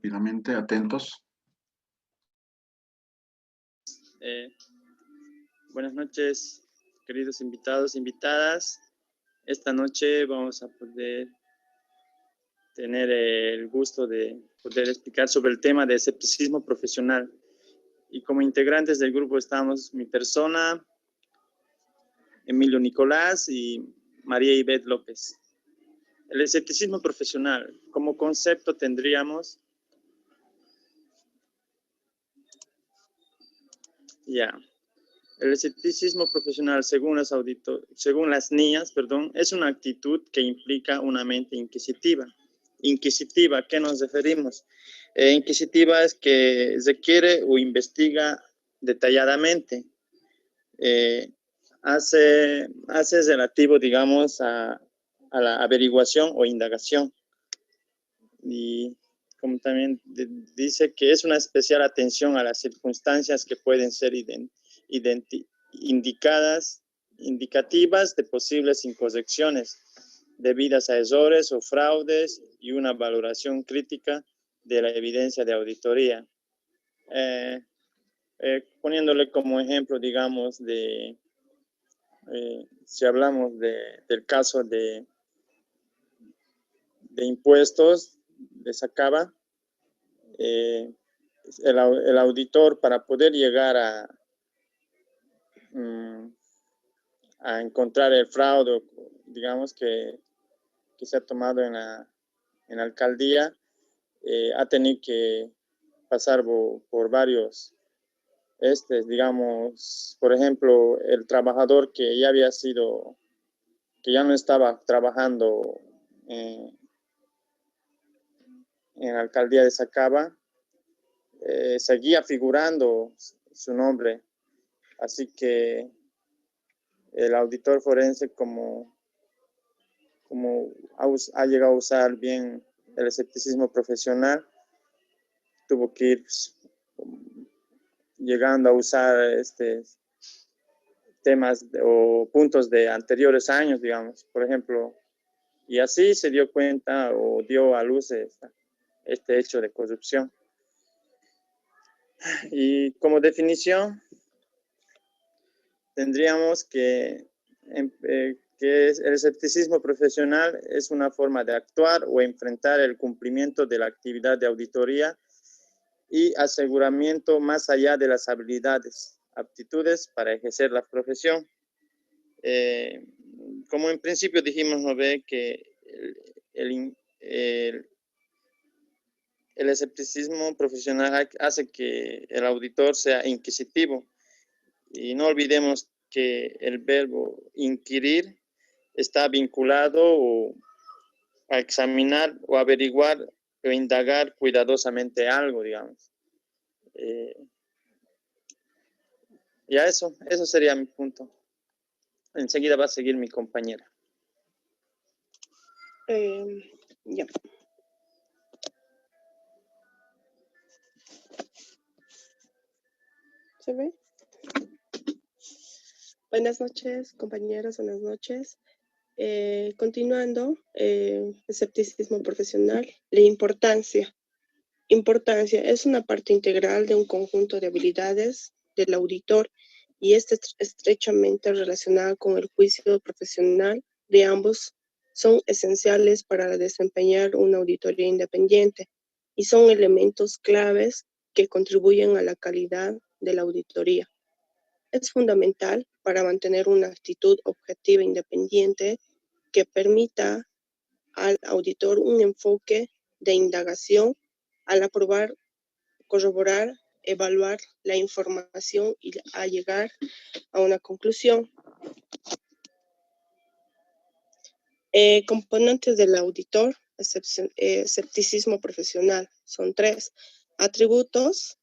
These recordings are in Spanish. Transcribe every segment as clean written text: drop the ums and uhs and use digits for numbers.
rápidamente, atentos. Buenas noches, queridos invitados, invitadas. Esta noche vamos a poder tener el gusto de poder explicar sobre el tema de escepticismo profesional. Y como integrantes del grupo estamos mi persona, Emilio Nicolás y María Ivette López. El escepticismo profesional, como concepto tendríamos, el escepticismo profesional, según las NIAs, es una actitud que implica una mente inquisitiva. Inquisitiva, ¿a qué nos referimos? Inquisitiva es que requiere o investiga detalladamente. Hace relativo, digamos, a la averiguación o indagación. Y como también dice que es una especial atención a las circunstancias que pueden ser indicativas de posibles incorrecciones debidas a errores o fraudes y una valoración crítica de la evidencia de auditoría. Poniéndole como ejemplo, digamos, si hablamos del caso de impuestos de Sacaba, el auditor, para poder llegar a encontrar el fraude, digamos, que se ha tomado en la alcaldía, ha tenido que pasar por varios, digamos, por ejemplo, el trabajador que ya no estaba trabajando en la alcaldía de Sacaba, seguía figurando su nombre. Así que el auditor forense, como ha llegado a usar bien el escepticismo profesional, tuvo que ir llegando a usar temas o puntos de anteriores años, digamos, por ejemplo, y así se dio cuenta o dio a luz este hecho de corrupción. Y como definición, tendríamos que el escepticismo profesional es una forma de actuar o enfrentar el cumplimiento de la actividad de auditoría y aseguramiento más allá de las aptitudes para ejercer la profesión. Como en principio dijimos, ¿no ve? Que el escepticismo profesional hace que el auditor sea inquisitivo. Y no olvidemos que el verbo inquirir está vinculado a examinar o averiguar o indagar cuidadosamente algo, digamos. Ya eso sería mi punto. Enseguida va a seguir mi compañera. Ya. ¿Se ve? Buenas noches, compañeros, buenas noches. Continuando, escepticismo profesional, la importancia. Importancia es una parte integral de un conjunto de habilidades del auditor y es estrechamente relacionada con el juicio profesional de ambos. Son esenciales para desempeñar una auditoría independiente y son elementos claves que contribuyen a la calidad de la auditoría. Es fundamental para mantener una actitud objetiva e independiente que permita al auditor un enfoque de indagación al aprobar, corroborar, evaluar la información y a llegar a una conclusión. Componentes del auditor, escepticismo profesional, son 3. Atributos,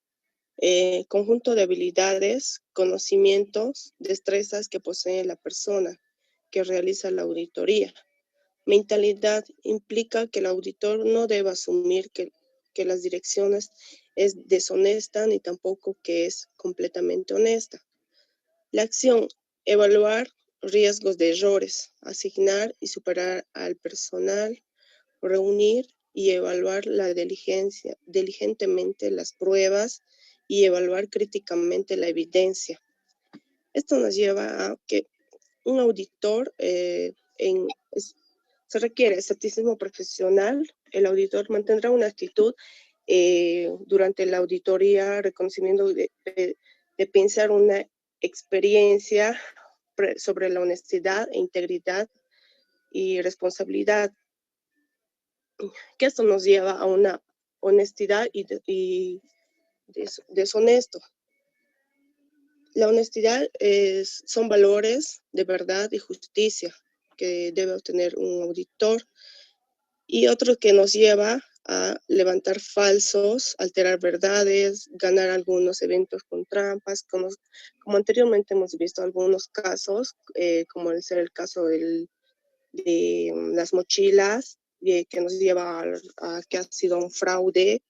conjunto de habilidades, conocimientos, destrezas que posee la persona que realiza la auditoría. Mentalidad implica que el auditor no debe asumir que las direcciones es deshonesta ni tampoco que es completamente honesta. La acción, evaluar riesgos de errores, asignar y superar al personal, reunir y evaluar diligentemente las pruebas y evaluar críticamente la evidencia. Esto nos lleva a que un auditor se requiere escepticismo profesional. El auditor mantendrá una actitud durante la auditoría, reconocimiento de pensar una experiencia sobre la honestidad, integridad y responsabilidad, que esto nos lleva a una honestidad y deshonesto. La honestidad son valores de verdad y justicia que debe obtener un auditor, y otro que nos lleva a levantar falsos, alterar verdades, ganar algunos eventos con trampas, como anteriormente hemos visto algunos casos, como el caso de las mochilas, que nos lleva a que ha sido un fraude,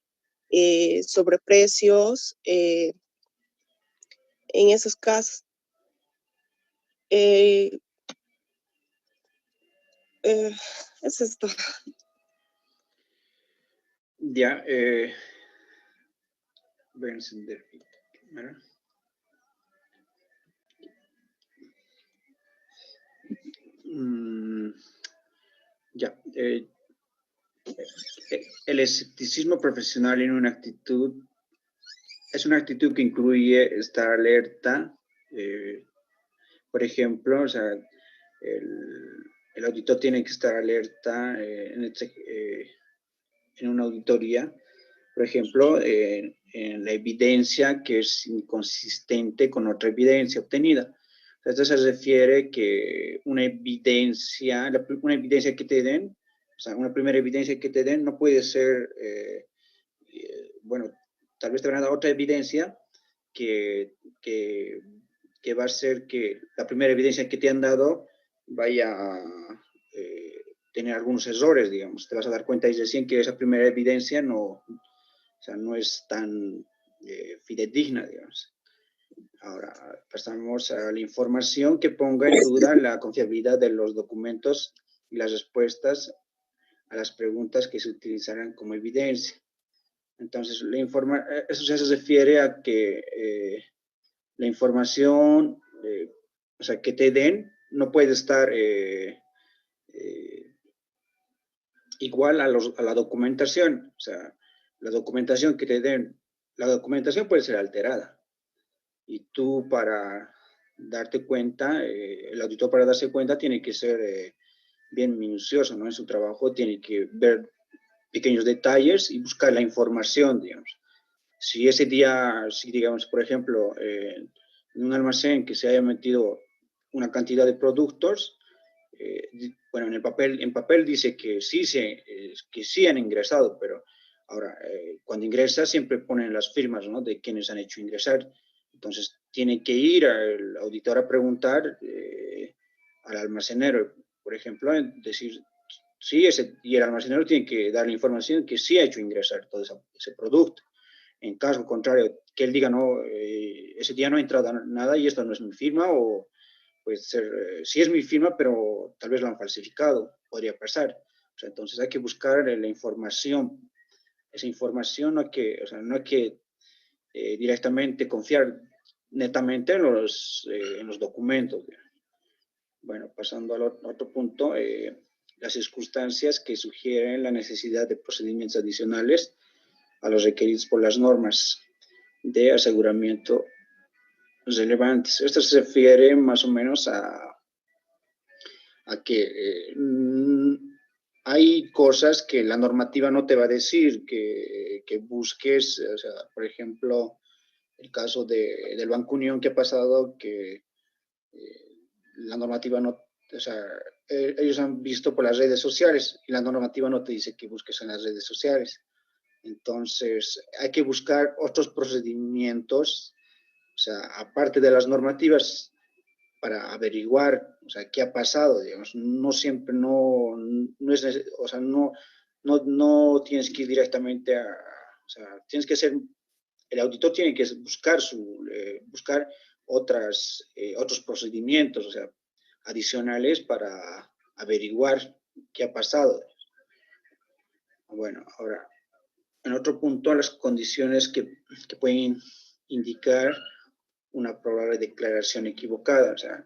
sobreprecios, en esos casos. Es esto. Ya, voy a encender mi cámara. Ya, el escepticismo profesional es una actitud que incluye estar alerta. Por ejemplo, o sea, el auditor tiene que estar alerta en una auditoría, por ejemplo, en la evidencia que es inconsistente con otra evidencia obtenida. Esto se refiere que una evidencia que te den, o sea, una primera evidencia que te den no puede ser, bueno, tal vez te van a dar otra evidencia que va a ser que la primera evidencia que te han dado vaya a tener algunos errores, digamos. Te vas a dar cuenta y recién que esa primera evidencia no es tan fidedigna, digamos. Ahora pasamos a la información que ponga en duda la confiabilidad de los documentos y las respuestas a las preguntas que se utilizarán como evidencia. Entonces, eso se refiere a que la información, o sea, que te den, no puede estar igual a la documentación. O sea, la documentación que te den, la documentación puede ser alterada. Y tú para darte cuenta, el auditor para darse cuenta tiene que ser bien minucioso, ¿no? En su trabajo tiene que ver pequeños detalles y buscar la información, digamos. Si ese día, si digamos, por ejemplo, en un almacén que se haya metido una cantidad de productos, bueno, en papel dice que sí han ingresado, pero ahora, cuando ingresa siempre ponen las firmas, ¿no?, de quienes han hecho ingresar. Entonces, tiene que ir al auditor a preguntar al almacenero, por ejemplo, decir, sí, y el almacenero tiene que dar la información que sí ha hecho ingresar todo ese producto. En caso contrario, que él diga, no, ese día no ha entrado nada y esto no es mi firma, o puede ser, sí es mi firma, pero tal vez lo han falsificado, podría pasar. O sea, entonces hay que buscar la información. Esa información no hay que directamente confiar netamente en los documentos. Bueno, pasando al otro punto, las circunstancias que sugieren la necesidad de procedimientos adicionales a los requeridos por las normas de aseguramiento relevantes. Esto se refiere más o menos a que hay cosas que la normativa no te va a decir que busques. O sea, por ejemplo, el caso del Banco Unión que ha pasado, que la normativa no, o sea, ellos han visto por las redes sociales y la normativa no te dice que busques en las redes sociales. Entonces, hay que buscar otros procedimientos, o sea, aparte de las normativas, para averiguar, o sea, qué ha pasado, digamos. No siempre, no es, o sea, no tienes que ir directamente o sea, tienes que ser, el auditor tiene que buscar buscar otros procedimientos, o sea, adicionales para averiguar qué ha pasado. Bueno, ahora, en otro punto, las condiciones que pueden indicar una probable declaración equivocada. O sea,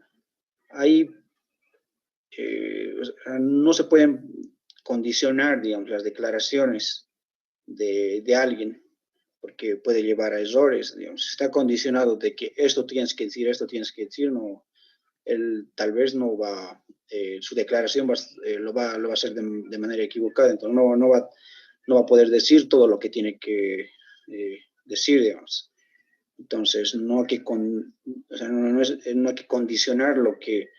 no se pueden condicionar, digamos, las declaraciones de alguien, porque puede llevar a errores, digamos. Si está condicionado de que esto tienes que decir, no, él tal vez no va, su declaración lo va a hacer de manera equivocada, entonces no va a poder decir todo lo que tiene que decir, digamos. Entonces, no hay que condicionar lo que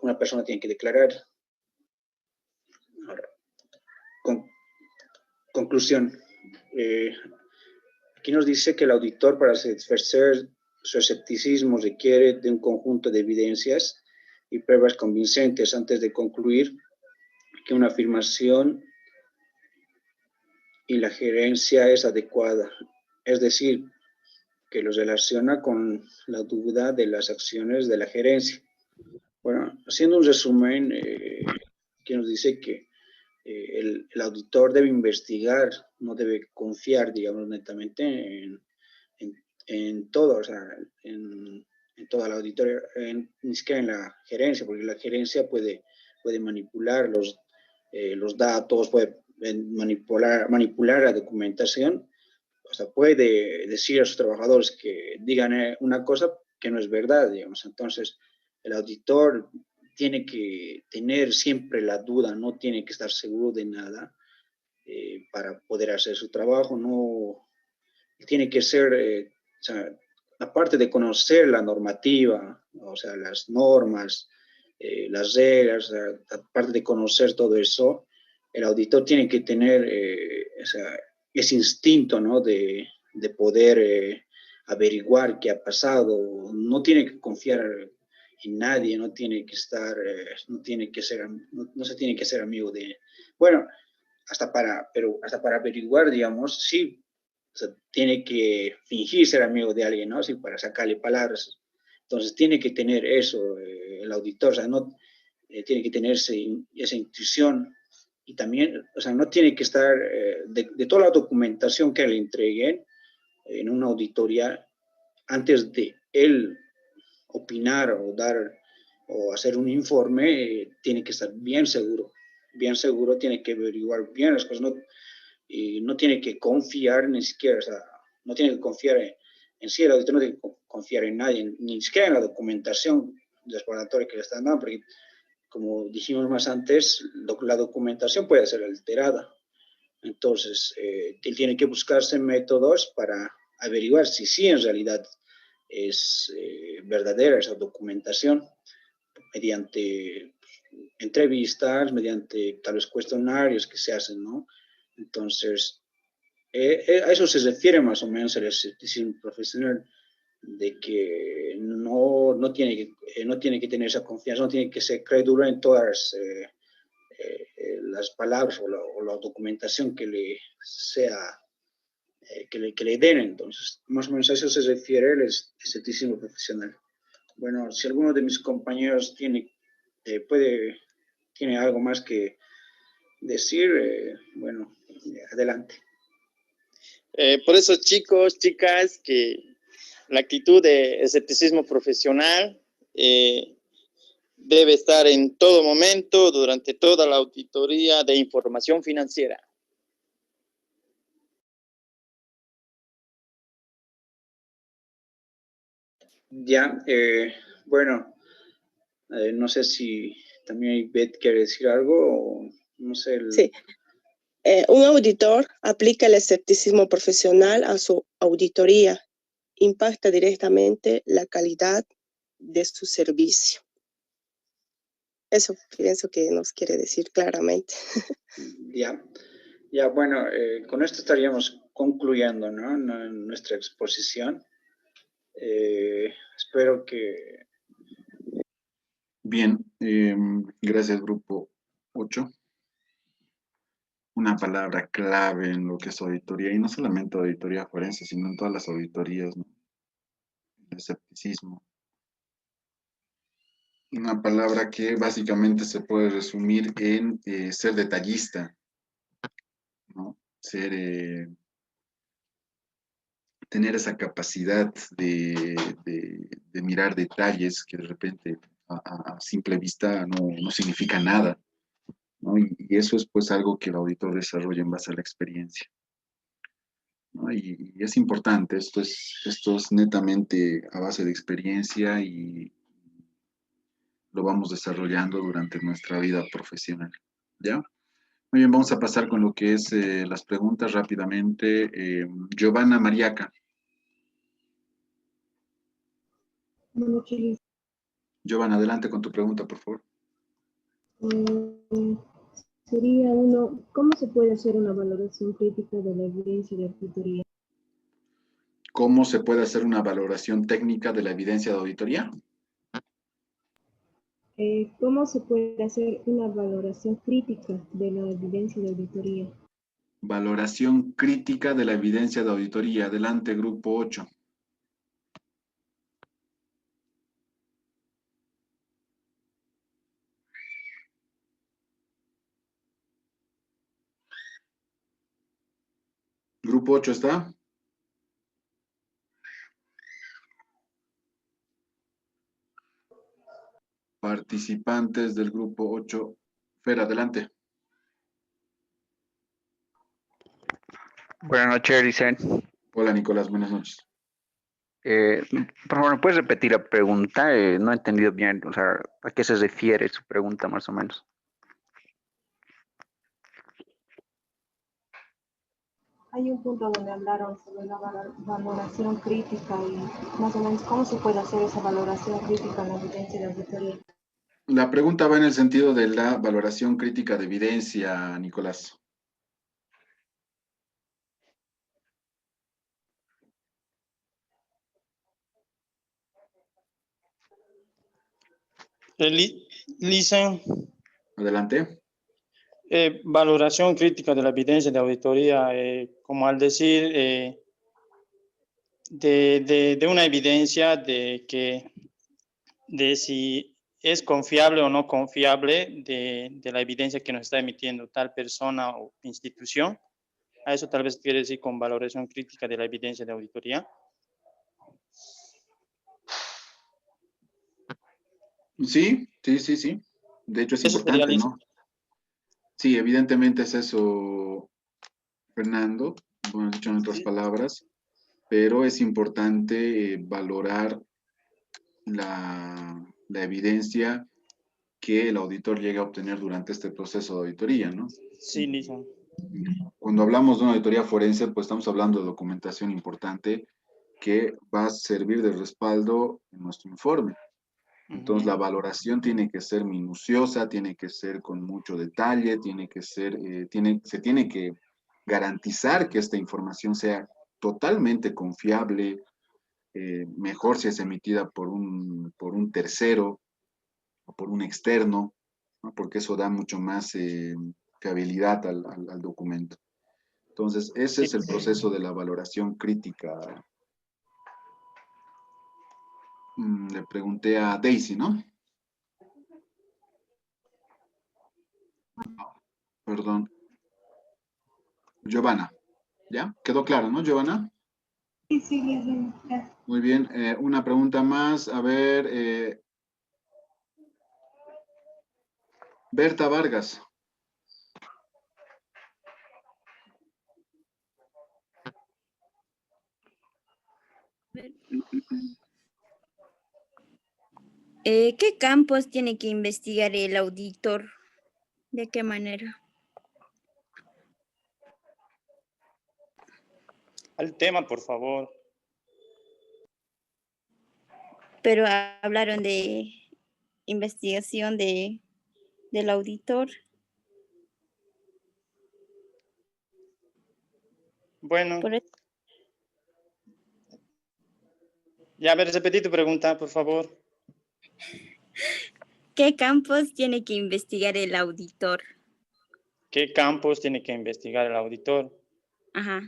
una persona tiene que declarar. Ahora, conclusión. Aquí nos dice que el auditor, para satisfacer su escepticismo, requiere de un conjunto de evidencias y pruebas convincentes antes de concluir que una afirmación y la gerencia es adecuada. Es decir, que lo relaciona con la duda de las acciones de la gerencia. Bueno, haciendo un resumen, que nos dice que el auditor debe investigar, no debe confiar, digamos, netamente en todo, o sea, en toda la auditoría, ni siquiera en la gerencia, porque la gerencia puede manipular los datos, puede manipular la documentación, o sea, puede decir a sus trabajadores que digan una cosa que no es verdad, digamos. Entonces, el auditor tiene que tener siempre la duda, no tiene que estar seguro de nada para poder hacer su trabajo, no tiene que ser, o sea, aparte de conocer la normativa, o sea, las normas, las reglas, o sea, aparte de conocer todo eso, el auditor tiene que tener o sea, ese instinto, ¿no? De poder averiguar qué ha pasado, no tiene que confiar en nadie, no tiene que estar, no se tiene que ser amigo de, bueno, pero hasta para averiguar, digamos, sí, o sea, tiene que fingir ser amigo de alguien, ¿no? Sí, para sacarle palabras. Entonces, tiene que tener eso, el auditor, o sea, no, tiene que tener esa intuición y también, o sea, no tiene que estar, de toda la documentación que le entreguen en una auditoría, antes de él opinar o dar o hacer un informe, tiene que estar bien seguro, tiene que averiguar bien las cosas, y no tiene que confiar ni siquiera, o sea, no tiene que confiar en sí, el auditor no tiene que confiar en nadie, ni siquiera en la documentación exploratoria que le están dando, porque como dijimos más antes, la documentación puede ser alterada. Entonces, él tiene que buscarse métodos para averiguar si sí en realidad es verdadera esa documentación, mediante entrevistas, mediante tal vez cuestionarios que se hacen, ¿no? Entonces, a eso se refiere más o menos el escepticismo profesional, de que no tiene que tener esa confianza, no tiene que ser crédulo en todas las palabras o la documentación que le sea, que le den. Entonces, más o menos a eso se refiere el escepticismo profesional. Bueno, si alguno de mis compañeros tiene algo más que decir, bueno, adelante. Por eso, chicos, chicas, que la actitud de escepticismo profesional debe estar en todo momento, durante toda la auditoría de información financiera. Ya, bueno, no sé si también Beth quiere decir algo, o no sé. Sí. Un auditor aplica el escepticismo profesional a su auditoría. Impacta directamente la calidad de su servicio. Eso pienso que nos quiere decir claramente. Ya, bueno, con esto estaríamos concluyendo, ¿no? Nuestra exposición. Espero que... Bien, gracias Grupo 8. Una palabra clave en lo que es auditoría, y no solamente auditoría forense, sino en todas las auditorías, ¿no? El escepticismo. Una palabra que básicamente se puede resumir en ser detallista. ¿no? Tener esa capacidad de mirar detalles que de repente a simple vista no significa nada, ¿no? Y eso es pues algo que el auditor desarrolla en base a la experiencia, ¿no? Y es importante, esto es netamente a base de experiencia y lo vamos desarrollando durante nuestra vida profesional, ¿ya? Muy bien, vamos a pasar con lo que es las preguntas rápidamente. Giovanna Mariaca. Bueno, Chile, Giovanna, adelante con tu pregunta, por favor. sería uno, ¿cómo se puede hacer una valoración crítica de la evidencia de auditoría? ¿Cómo se puede hacer una valoración técnica de la evidencia de auditoría? ¿Cómo se puede hacer una valoración crítica de la evidencia de auditoría? Valoración crítica de la evidencia de auditoría. Adelante, grupo 8. Grupo 8 está. Participantes del grupo 8. Fer, adelante. Buenas noches, Ericen. Hola, Nicolás, buenas noches. Por favor, ¿me puedes repetir la pregunta? No he entendido bien, o sea, ¿a qué se refiere su pregunta más o menos? Hay un punto donde hablaron sobre la valoración crítica y más o menos cómo se puede hacer esa valoración crítica en la evidencia de auditoría. La pregunta va en el sentido de la valoración crítica de evidencia, Nicolás. Lisa, Adelante. valoración crítica de la evidencia de auditoría, como al decir de una evidencia de si es confiable o no confiable de la evidencia que nos está emitiendo tal persona o institución. A eso tal vez quiere decir con valoración crítica de la evidencia de auditoría. Sí. De hecho es Eso sería, importante, Lisa. ¿no? Sí, evidentemente es eso, Fernando, bueno, dicho en otras palabras, pero es importante valorar la evidencia que el auditor llega a obtener durante este proceso de auditoría, ¿no? Sí, Lisa. Cuando hablamos de una auditoría forense, pues estamos hablando de documentación importante que va a servir de respaldo en nuestro informe. Entonces, la valoración tiene que ser minuciosa, tiene que ser con mucho detalle, tiene que ser, se tiene que garantizar que esta información sea totalmente confiable, mejor si es emitida por un tercero o por un externo, ¿no? Porque eso da mucho más fiabilidad al documento. Entonces, ese es el proceso de la valoración crítica. Le pregunté a Daisy, ¿no? Perdón. Giovanna. ¿Ya? ¿Quedó claro, no, Giovanna? Sí, bien. Muy bien. Una pregunta más. A ver. Berta Vargas. ¿Qué campos tiene que investigar el auditor? ¿De qué manera? Al tema, por favor. Pero hablaron de investigación del auditor. Bueno, Por eso, ya, a ver, repetí tu pregunta, por favor. ¿qué campos tiene que investigar el auditor? ¿Qué campos tiene que investigar el auditor? Ajá.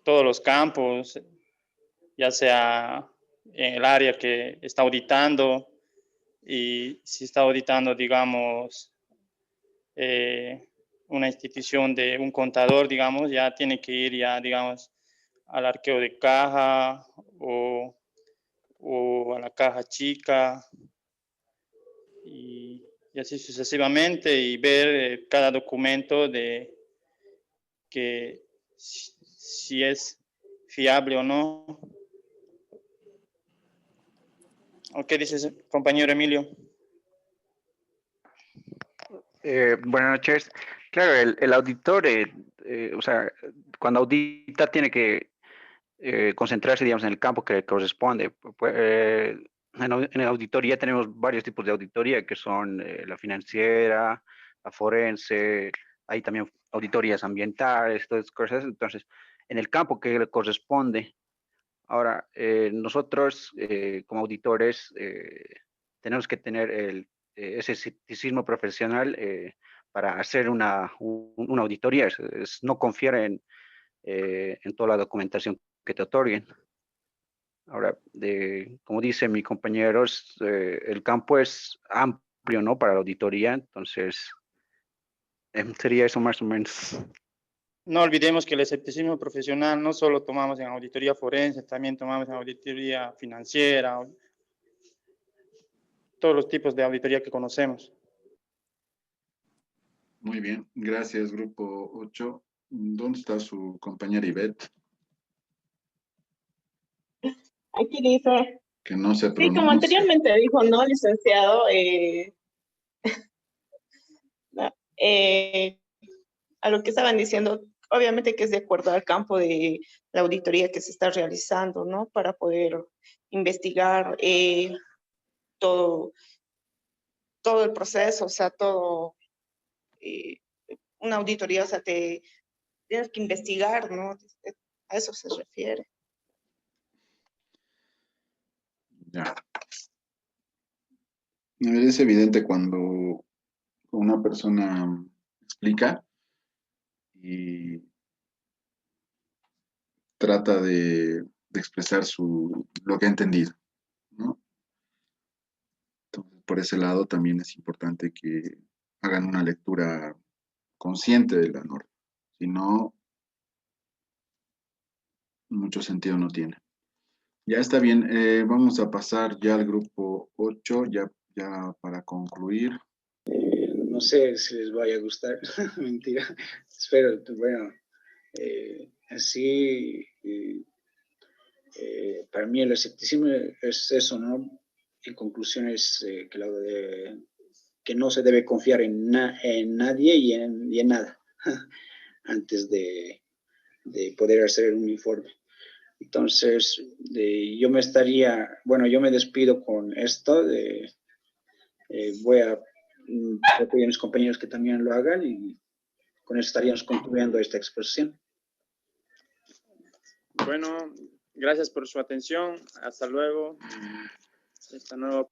Todos los campos, ya sea en el área que está auditando, y si está auditando, digamos, una institución de un contador, digamos, ya tiene que ir ya, digamos, al arqueo de caja o a la caja chica y así sucesivamente, y ver cada documento de que si es fiable o no. ¿O qué dices, compañero Emilio? Buenas noches. Claro, el auditor, o sea, cuando audita tiene que concentrarse, digamos, en el campo que le corresponde. En la auditoría tenemos varios tipos de auditoría, que son la financiera, la forense, hay también auditorías ambientales, todas esas cosas. Entonces, en el campo que le corresponde. Ahora, nosotros como auditores tenemos que tener ese escepticismo profesional para hacer una auditoría, es no confiar en toda la documentación que te otorguen. Ahora, como dice mi compañero, el campo es amplio, ¿no? Para la auditoría, entonces sería eso más o menos. No olvidemos que el escepticismo profesional no solo tomamos en auditoría forense, también tomamos en auditoría financiera, todos los tipos de auditoría que conocemos. Muy bien, gracias, Grupo 8. ¿Dónde está su compañera Ivette? Aquí dice. Que no se pronuncia. Sí, como anteriormente dijo, ¿no, licenciado? A lo que estaban diciendo, obviamente que es de acuerdo al campo de la auditoría que se está realizando, ¿no? Para poder investigar todo el proceso, o sea, todo, una auditoría, o sea, tienes que investigar, ¿no? A eso se refiere. Ya. Es evidente cuando una persona explica y trata de expresar lo que ha entendido, ¿no? Entonces, por ese lado también es importante que hagan una lectura consciente de la norma. Si no, mucho sentido no tiene. Ya está bien, vamos a pasar ya al grupo 8, ya para concluir. No sé si les vaya a gustar, mentira. Espero, bueno, así, para mí el escepticismo es eso, ¿no? En conclusión es que no se debe confiar en nadie y en nada antes de poder hacer un informe. Entonces, yo me despido con esto, voy a pedir a mis compañeros que también lo hagan y con eso estaríamos concluyendo esta exposición. Bueno, gracias por su atención. Hasta luego. Esta nueva.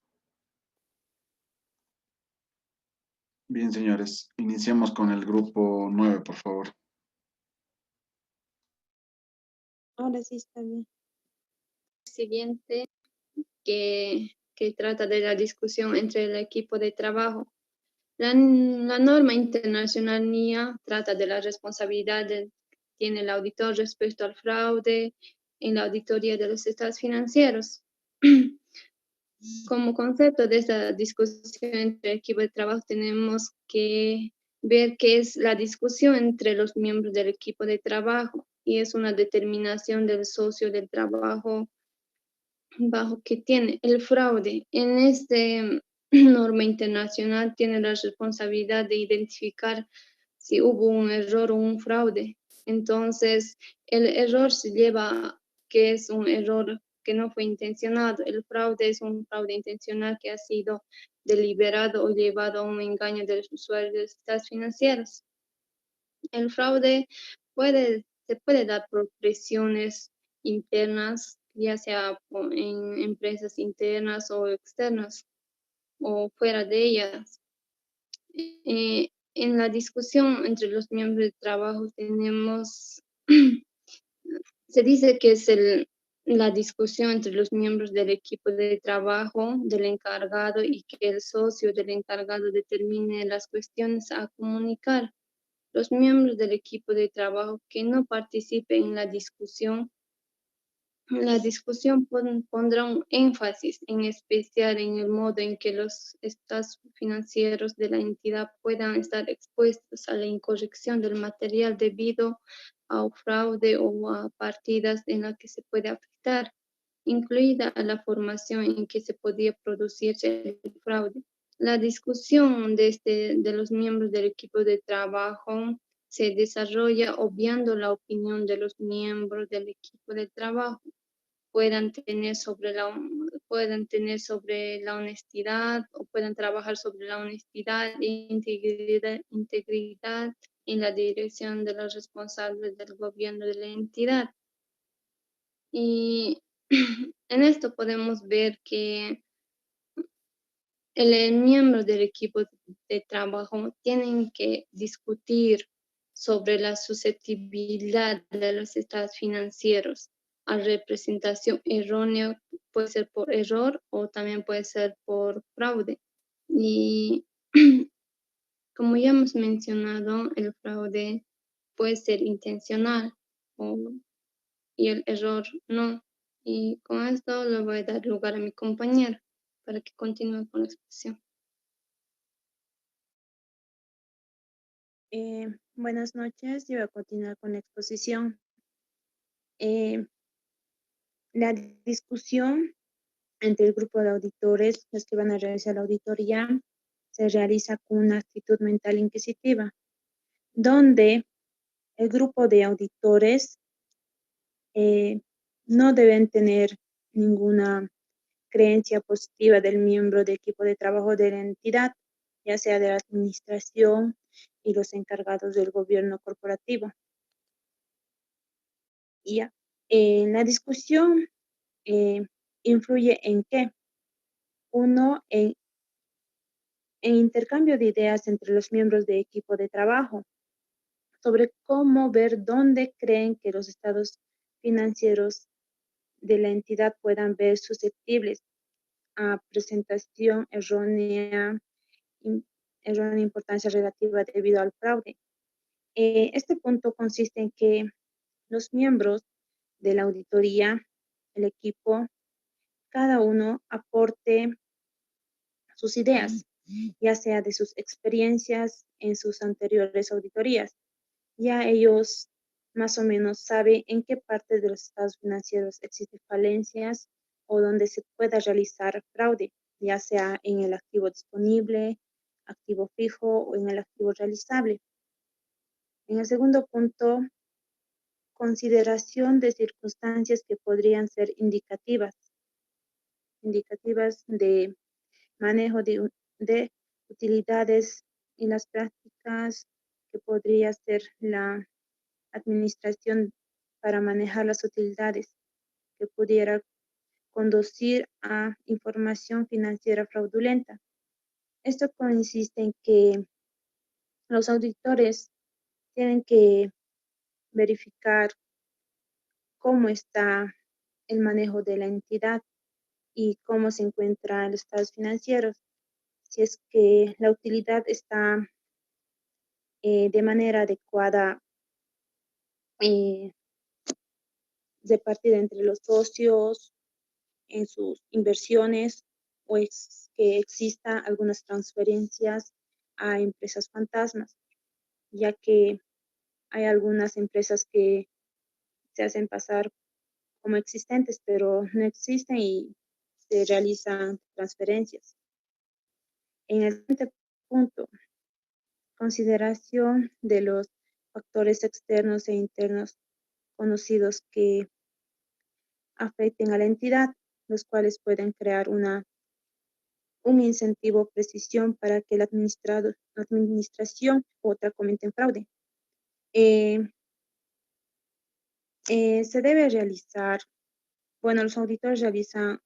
Bien, señores, iniciamos con el grupo 9, por favor. Ahora sí está bien. Siguiente, que trata de la discusión entre el equipo de trabajo. La norma internacional NIA trata de la responsabilidad que tiene el auditor respecto al fraude en la auditoría de los estados financieros. Como concepto de esta discusión entre el equipo de trabajo tenemos que ver qué es la discusión entre los miembros del equipo de trabajo y es una determinación del socio del trabajo bajo que tiene el fraude. En esta norma internacional tiene la responsabilidad de identificar si hubo un error o un fraude. Entonces, el error se lleva que es un error que no fue intencionado. El fraude es un fraude intencional que ha sido deliberado o llevado a un engaño de los usuarios de los estados financieros. El fraude se puede dar por presiones internas, ya sea en empresas internas o externas o fuera de ellas. En la discusión entre los miembros de trabajo tenemos, se dice que es la discusión entre los miembros del equipo de trabajo del encargado y que el socio del encargado determine las cuestiones a comunicar. Los miembros del equipo de trabajo que no participen en la discusión pondrá un énfasis en especial en el modo en que los estados financieros de la entidad puedan estar expuestos a la incorrección del material debido a fraude o a partidas en las que se puede afectar, incluida la formación en que se podía producirse el fraude. La discusión de los miembros del equipo de trabajo se desarrolla obviando la opinión de los miembros del equipo de trabajo puedan tener sobre la honestidad o puedan trabajar sobre la honestidad e integridad en la dirección de los responsables del gobierno de la entidad. Y en esto podemos ver que el miembro del equipo de trabajo tienen que discutir sobre la susceptibilidad de los estados financieros a representación errónea, puede ser por error o también puede ser por fraude. Y como ya hemos mencionado, el fraude puede ser intencional y el error no. Y con esto le voy a dar lugar a mi compañero para que continúe con la exposición. Buenas noches, yo voy a continuar con la exposición. La discusión entre el grupo de auditores, los que van a realizar la auditoría, se realiza con una actitud mental inquisitiva, donde el grupo de auditores no deben tener ninguna creencia positiva del miembro de equipo de trabajo de la entidad, ya sea de la administración y los encargados del gobierno corporativo. Ya. La discusión influye en qué? Uno, en intercambio de ideas entre los miembros de equipo de trabajo sobre cómo ver dónde creen que los estados financieros de la entidad puedan ver susceptibles a presentación errónea importancia relativa debido al fraude. Este punto consiste en que los miembros de la auditoría, el equipo, cada uno aporte sus ideas, ya sea de sus experiencias en sus anteriores auditorías. Ya ellos más o menos saben en qué parte de los estados financieros existen falencias o donde se pueda realizar fraude, ya sea en el activo disponible, activo fijo o en el activo realizable. En el segundo punto, consideración de circunstancias que podrían ser indicativas de manejo de utilidades y las prácticas que podría ser la administración para manejar las utilidades que pudiera conducir a información financiera fraudulenta. Esto consiste en que los auditores tienen que verificar cómo está el manejo de la entidad y cómo se encuentran los estados financieros. Si es que la utilidad está de manera adecuada repartida entre los socios en sus inversiones o es que exista algunas transferencias a empresas fantasmas, ya que hay algunas empresas que se hacen pasar como existentes, pero no existen y se realizan transferencias. En el siguiente punto, consideración de los factores externos e internos conocidos que afecten a la entidad, los cuales pueden crear un incentivo o precisión para que la administración u otra cometen fraude. Se debe realizar, bueno, los auditores realizan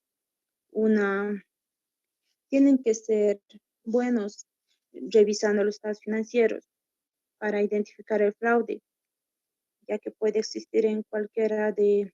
tienen que ser buenos revisando los estados financieros para identificar el fraude, ya que puede existir en cualquiera de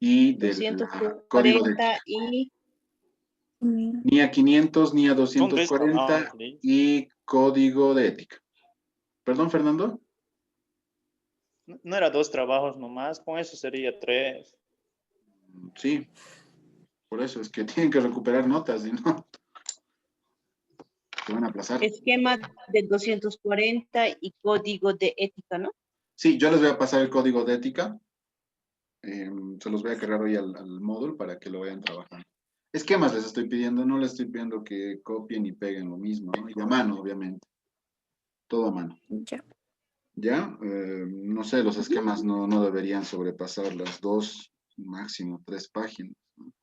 y del código de 240 y... ni a 500 ni a 240 y código de ética. Perdón, Fernando. No era 2 trabajos nomás, con eso sería 3. Sí, por eso es que tienen que recuperar notas, si no, se van a aplazar. Esquema de 240 y código de ética, ¿no? Sí, yo les voy a pasar el código de ética. Se los voy a cargar hoy al módulo para que lo vayan trabajando. Esquemas les estoy pidiendo, no les estoy pidiendo que copien y peguen lo mismo, ¿no? Y a mano, obviamente. Todo a mano. Ya. ¿Ya? No sé, los esquemas no deberían sobrepasar las 2, máximo 3 páginas, ¿no?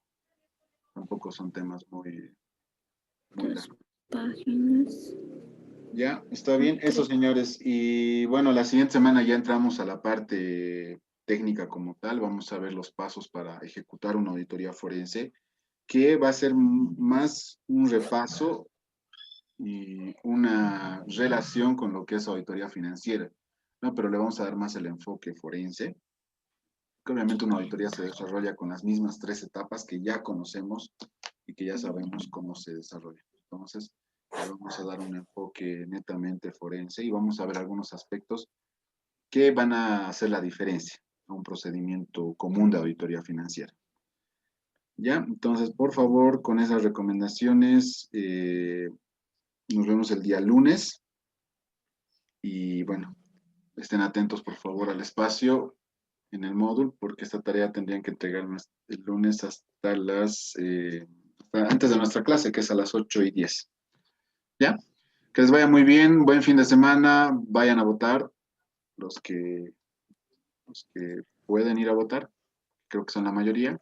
Tampoco son temas muy 2 largos. páginas. Ya, está bien. Eso, señores. Y bueno, la siguiente semana ya entramos a la parte técnica como tal. Vamos a ver los pasos para ejecutar una auditoría forense, que va a ser más un repaso y una relación con lo que es auditoría financiera, ¿no? Pero le vamos a dar más el enfoque forense, que obviamente una auditoría se desarrolla con las mismas 3 etapas que ya conocemos y que ya sabemos cómo se desarrolla. Entonces, le vamos a dar un enfoque netamente forense y vamos a ver algunos aspectos que van a hacer la diferencia a un procedimiento común de auditoría financiera. ¿Ya? Entonces, por favor, con esas recomendaciones, nos vemos el día lunes. Y bueno, estén atentos, por favor, al espacio en el módulo, porque esta tarea tendrían que entregarme el lunes hasta antes de nuestra clase, que es a las 8:10. ¿Ya? Que les vaya muy bien, buen fin de semana, vayan a votar los que pueden ir a votar, creo que son la mayoría,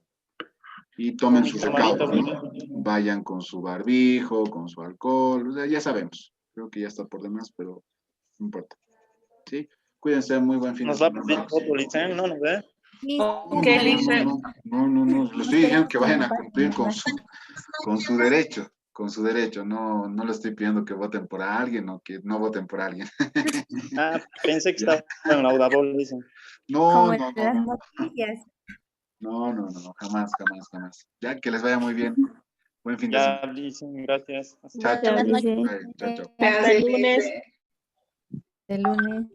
y tomen sus recaudos, ¿no? Vayan con su barbijo, con su alcohol, o sea, ya sabemos, creo que ya está por demás, pero no importa. ¿Sí? Cuídense, muy buen fin de semana. ¿Nos va a pedir foto, Licen? ¿No nos ve? ¿Qué dice? No, le estoy diciendo que vayan a cumplir con su derecho, no le estoy pidiendo que voten por alguien o que no voten por alguien. Ah, pensé que estaba en la Audabol, dicen. No, jamás. Ya, que les vaya muy bien. Buen fin de semana. Ya, Licen, gracias. Chao. Ya, dice. Chao. Hasta el lunes. El lunes.